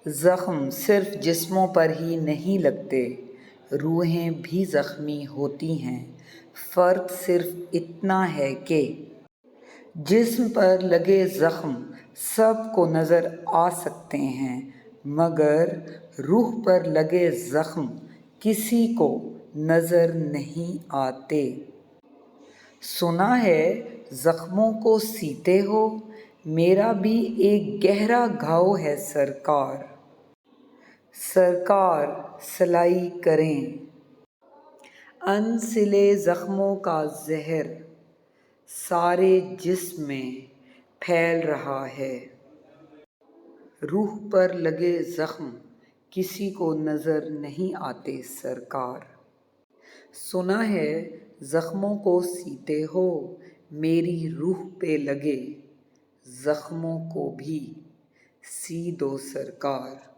زخم صرف جسموں پر ہی نہیں لگتے، روحیں بھی زخمی ہوتی ہیں۔ فرق صرف اتنا ہے کہ جسم پر لگے زخم سب کو نظر آ سکتے ہیں، مگر روح پر لگے زخم کسی کو نظر نہیں آتے۔ سنا ہے زخموں کو سیتے ہو، میرا بھی ایک گہرا گھاؤ ہے سرکار۔ سرکار سلائی کریں۔ ان سلے زخموں کا زہر سارے جسم میں پھیل رہا ہے۔ روح پر لگے زخم کسی کو نظر نہیں آتے سرکار۔ سنا ہے زخموں کو سیتے ہو، میری روح پہ لگے زخموں کو بھی سی دو سرکار۔